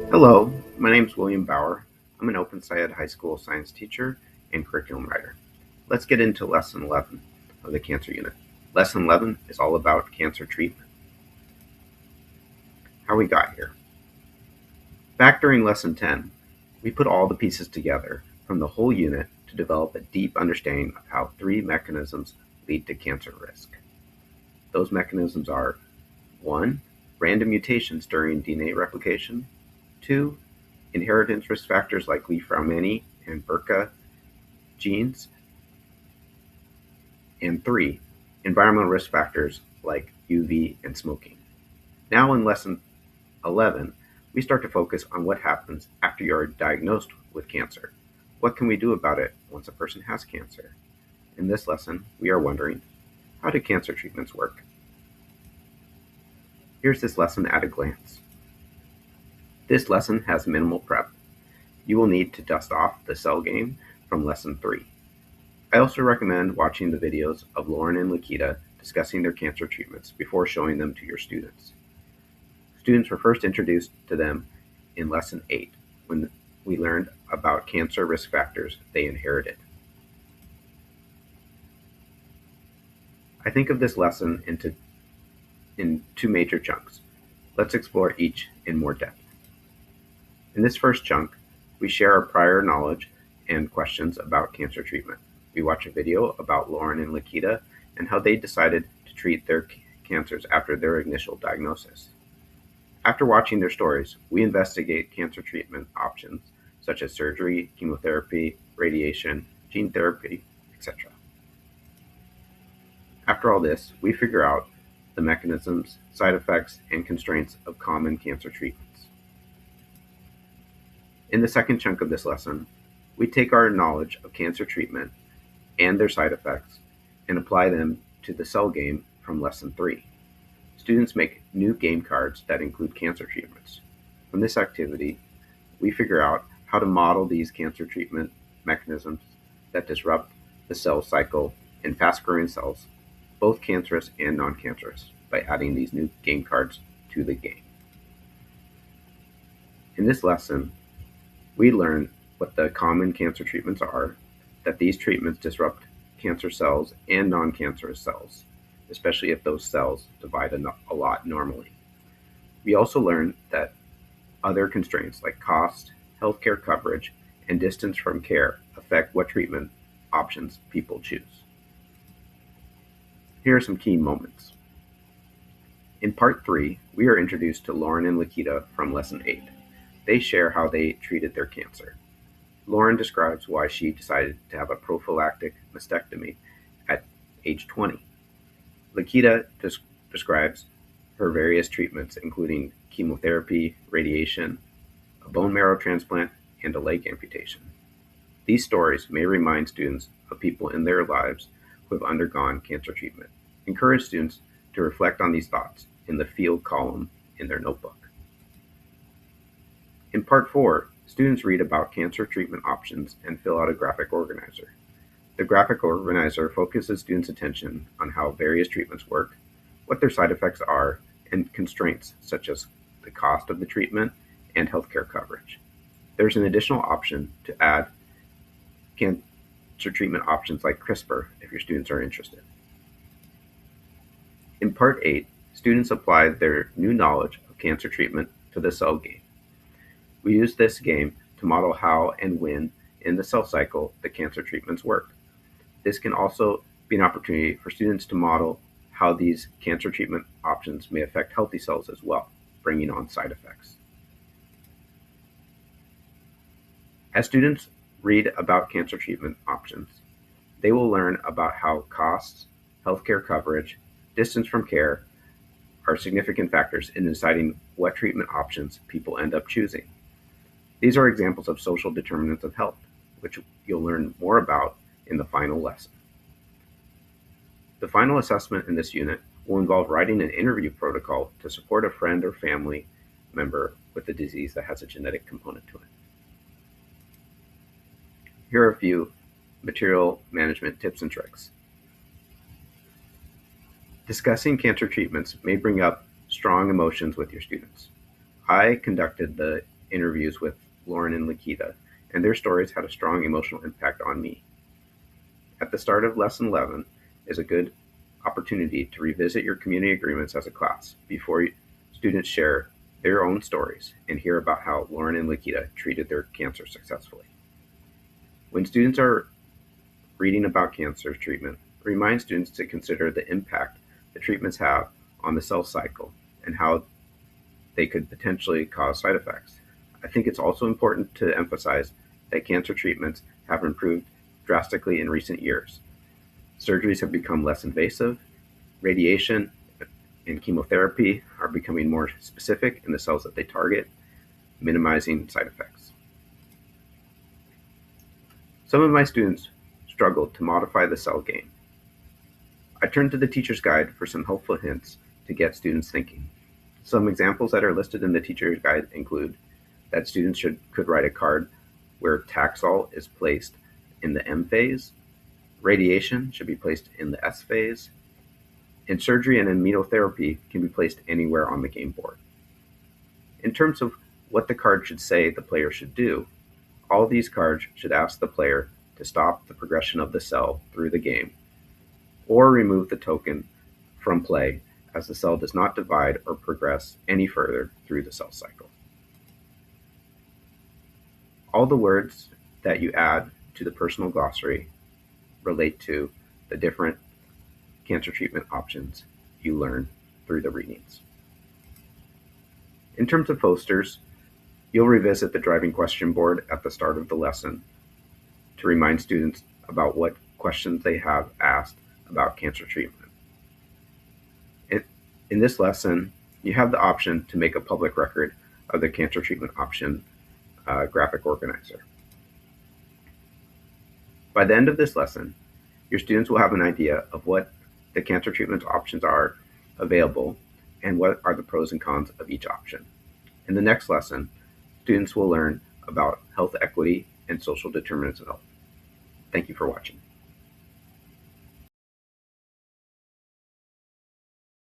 Hello, my name is William Bauer. I'm an OpenSciEd high school science teacher and curriculum writer. Let's get into Lesson 11 of the Cancer Unit. Lesson 11 is all about cancer treatment. How we got here. Back during Lesson 10, we put all the pieces together from the whole unit to develop a deep understanding of how three mechanisms lead to cancer risk. Those mechanisms are 1. Random mutations during DNA replication, 2. Inheritance risk factors like Li-Fraumeni and BRCA genes, and 3. Environmental risk factors like UV and smoking. Now in Lesson 11, we start to focus on what happens after you are diagnosed with cancer. What can we do about it once a person has cancer? In this lesson, we are wondering, how do cancer treatments work? Here's this lesson at a glance. This lesson has minimal prep. You will need to dust off the cell game from Lesson 3. I also recommend watching the videos of Lauren and Lakita discussing their cancer treatments before showing them to your students. Students were first introduced to them in Lesson 8 when we learned about cancer risk factors they inherited. I think of this lesson in two major chunks. Let's explore each in more depth. In this first chunk, we share our prior knowledge and questions about cancer treatment. We watch a video about Lauren and Lakita and how they decided to treat their cancers after their initial diagnosis. After watching their stories, we investigate cancer treatment options such as surgery, chemotherapy, radiation, gene therapy, etc. After all this, we figure out the mechanisms, side effects, and constraints of common cancer treatments. In the second chunk of this lesson, we take our knowledge of cancer treatment and their side effects and apply them to the cell game from Lesson 3. Students make new game cards that include cancer treatments. From this activity, we figure out how to model these cancer treatment mechanisms that disrupt the cell cycle in fast-growing cells, both cancerous and non-cancerous, by adding these new game cards to the game. In this lesson, we learn what the common cancer treatments are, that these treatments disrupt cancer cells and non-cancerous cells, especially if those cells divide a lot normally. We also learn that other constraints like cost, healthcare coverage, and distance from care affect what treatment options people choose. Here are some key moments. In Part 3, we are introduced to Lauren and Lakita from Lesson 8. They share how they treated their cancer. Lauren describes why she decided to have a prophylactic mastectomy at age 20. Lakita describes her various treatments, including chemotherapy, radiation, a bone marrow transplant, and a leg amputation. These stories may remind students of people in their lives who have undergone cancer treatment. Encourage students to reflect on these thoughts in the field column in their notebook. In Part 4, students read about cancer treatment options and fill out a graphic organizer. The graphic organizer focuses students' attention on how various treatments work, what their side effects are, and constraints such as the cost of the treatment and healthcare coverage. There's an additional option to add cancer treatment options like CRISPR if your students are interested. In Part 8, students apply their new knowledge of cancer treatment to the cell game. We use this game to model how and when in the cell cycle the cancer treatments work. This can also be an opportunity for students to model how these cancer treatment options may affect healthy cells as well, bringing on side effects. As students read about cancer treatment options, they will learn about how costs, healthcare coverage, distance from care are significant factors in deciding what treatment options people end up choosing. These are examples of social determinants of health, which you'll learn more about in the final lesson. The final assessment in this unit will involve writing an interview protocol to support a friend or family member with a disease that has a genetic component to it. Here are a few material management tips and tricks. Discussing cancer treatments may bring up strong emotions with your students. I conducted the interviews with Lauren and Lakita, and their stories had a strong emotional impact on me. At the start of Lesson 11 is a good opportunity to revisit your community agreements as a class before students share their own stories and hear about how Lauren and Lakita treated their cancer successfully. When students are reading about cancer treatment, remind students to consider the impact the treatments have on the cell cycle and how they could potentially cause side effects. I think it's also important to emphasize that cancer treatments have improved drastically in recent years. Surgeries have become less invasive, radiation and chemotherapy are becoming more specific in the cells that they target, minimizing side effects. Some of my students struggled to modify the cell game. I turned to the teacher's guide for some helpful hints to get students thinking. Some examples that are listed in the teacher's guide include that students could write a card where Taxol is placed in the M phase, radiation should be placed in the S phase, and surgery and immunotherapy can be placed anywhere on the game board. In terms of what the card should say the player should do, all these cards should ask the player to stop the progression of the cell through the game, or remove the token from play as the cell does not divide or progress any further through the cell cycle. All the words that you add to the personal glossary relate to the different cancer treatment options you learn through the readings. In terms of posters, you'll revisit the driving question board at the start of the lesson to remind students about what questions they have asked about cancer treatment. In this lesson, you have the option to make a public record of the cancer treatment option graphic organizer. By the end of this lesson, your students will have an idea of what the cancer treatment options are available and what are the pros and cons of each option. In the next lesson, students will learn about health equity and social determinants of health. Thank you for watching.